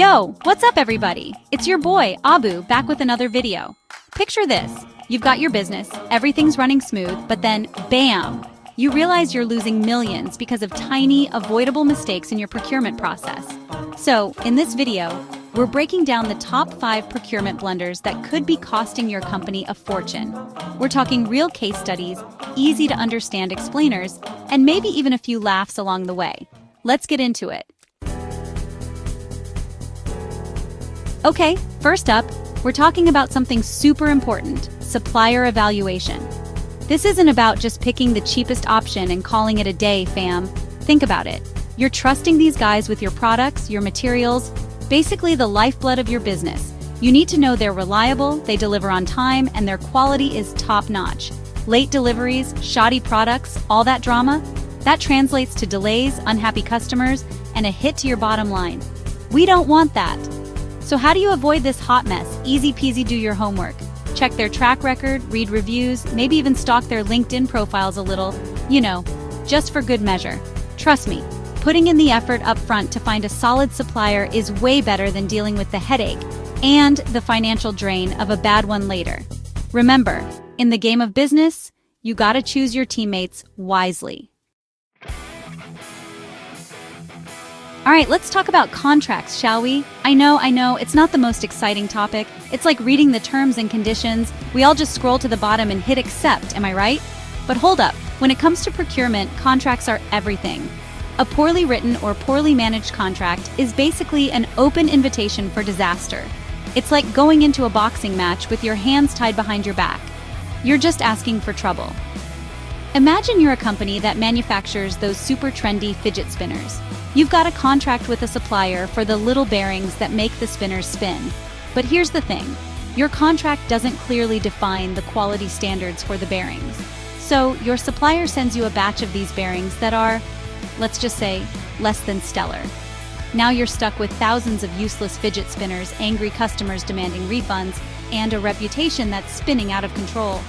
Yo, what's up everybody? It's your boy, Abu, back with another video. Picture this. You've got your business, everything's running smooth, but then, bam! You realize you're losing millions because of tiny, avoidable mistakes in your procurement process. So, in this video, we're breaking down the top 5 procurement blunders that could be costing your company a fortune. We're talking real case studies, easy to understand explainers, and maybe even a few laughs along the way. Let's get into it. Okay, first up, we're talking about something super important, supplier evaluation. This isn't about just picking the cheapest option and calling it a day, fam. Think about it. You're trusting these guys with your products, your materials, basically the lifeblood of your business. You need to know they're reliable, they deliver on time, and their quality is top-notch. Late deliveries, shoddy products, all that drama, that translates to delays, unhappy customers, and a hit to your bottom line. We don't want that. So how do you avoid this hot mess? Easy peasy, do your homework. Check their track record, read reviews, maybe even stalk their LinkedIn profiles a little, just for good measure. Trust me, putting in the effort up front to find a solid supplier is way better than dealing with the headache and the financial drain of a bad one later. Remember, in the game of business, you gotta choose your teammates wisely. All right, let's talk about contracts, shall we? I know, it's not the most exciting topic. It's like reading the terms and conditions. We all just scroll to the bottom and hit accept, am I right? But hold up, when it comes to procurement, contracts are everything. A poorly written or poorly managed contract is basically an open invitation for disaster. It's like going into a boxing match with your hands tied behind your back. You're just asking for trouble. Imagine you're a company that manufactures those super trendy fidget spinners. You've got a contract with a supplier for the little bearings that make the spinners spin. But here's the thing, your contract doesn't clearly define the quality standards for the bearings. So your supplier sends you a batch of these bearings that are, let's just say, less than stellar. Now you're stuck with thousands of useless fidget spinners, angry customers demanding refunds, and a reputation that's spinning out of control.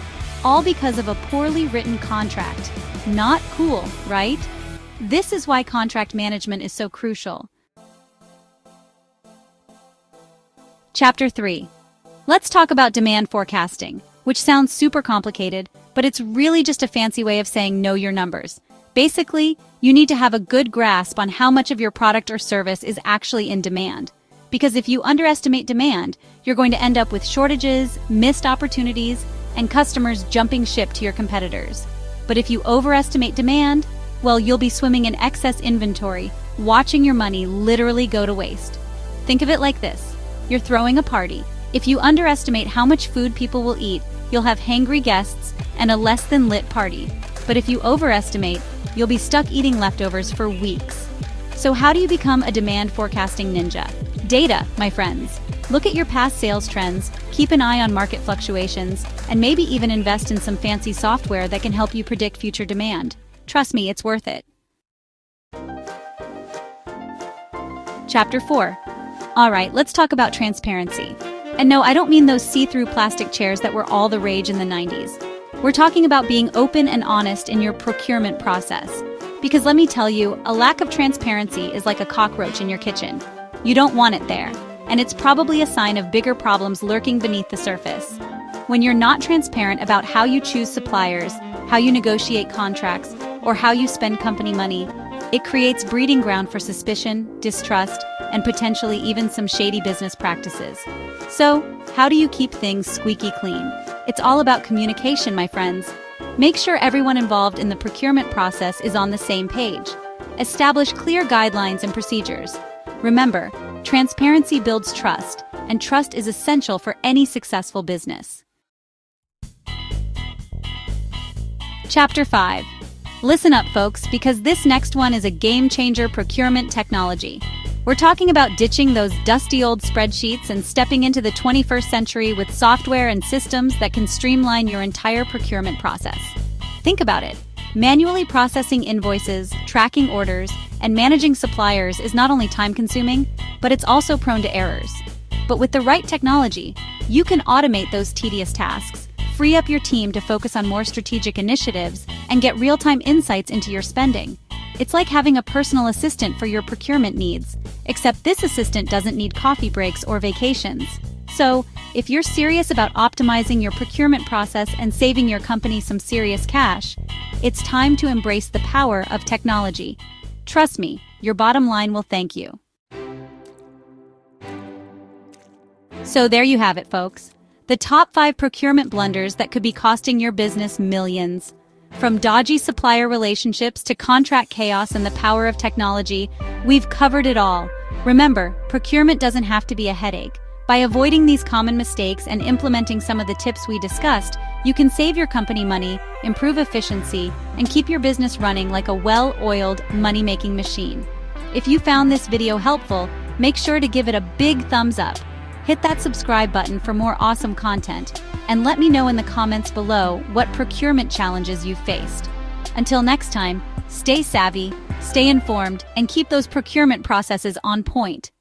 All because of a poorly written contract. Not cool, right? This is why contract management is so crucial. Chapter 3. Let's talk about demand forecasting, which sounds super complicated, but it's really just a fancy way of saying know your numbers. Basically, you need to have a good grasp on how much of your product or service is actually in demand. Because if you underestimate demand, you're going to end up with shortages, missed opportunities, and customers jumping ship to your competitors. But if you overestimate demand, well, you'll be swimming in excess inventory, watching your money literally go to waste. Think of it like this. You're throwing a party. If you underestimate how much food people will eat, you'll have hangry guests and a less than lit party. But if you overestimate, you'll be stuck eating leftovers for weeks. So how do you become a demand forecasting ninja? Data, my friends. Look at your past sales trends, keep an eye on market fluctuations, and maybe even invest in some fancy software that can help you predict future demand. Trust me, it's worth it. Chapter 4. All right, let's talk about transparency. And no, I don't mean those see-through plastic chairs that were all the rage in the 90s. We're talking about being open and honest in your procurement process. Because let me tell you, a lack of transparency is like a cockroach in your kitchen. You don't want it there, and it's probably a sign of bigger problems lurking beneath the surface. When you're not transparent about how you choose suppliers, how you negotiate contracts, or how you spend company money, it creates breeding ground for suspicion, distrust, and potentially even some shady business practices. So, how do you keep things squeaky clean? It's all about communication, my friends. Make sure everyone involved in the procurement process is on the same page. Establish clear guidelines and procedures. Remember, transparency builds trust, and trust is essential for any successful business. Chapter 5. Listen up, folks, because this next one is a game-changer procurement technology. We're talking about ditching those dusty old spreadsheets and stepping into the 21st century with software and systems that can streamline your entire procurement process. Think about it. Manually processing invoices, tracking orders, and managing suppliers is not only time-consuming, but it's also prone to errors. But with the right technology, you can automate those tedious tasks, free up your team to focus on more strategic initiatives, and get real-time insights into your spending. It's like having a personal assistant for your procurement needs, except this assistant doesn't need coffee breaks or vacations. So, if you're serious about optimizing your procurement process and saving your company some serious cash, it's time to embrace the power of technology. Trust me, your bottom line will thank you. So there you have it, folks. The top 5 procurement blunders that could be costing your business millions. From dodgy supplier relationships to contract chaos and the power of technology, we've covered it all. Remember, procurement doesn't have to be a headache. By avoiding these common mistakes and implementing some of the tips we discussed, you can save your company money, improve efficiency, and keep your business running like a well-oiled, money-making machine. If you found this video helpful, make sure to give it a big thumbs up. Hit that subscribe button for more awesome content, and let me know in the comments below what procurement challenges you've faced. Until next time, stay savvy, stay informed, and keep those procurement processes on point.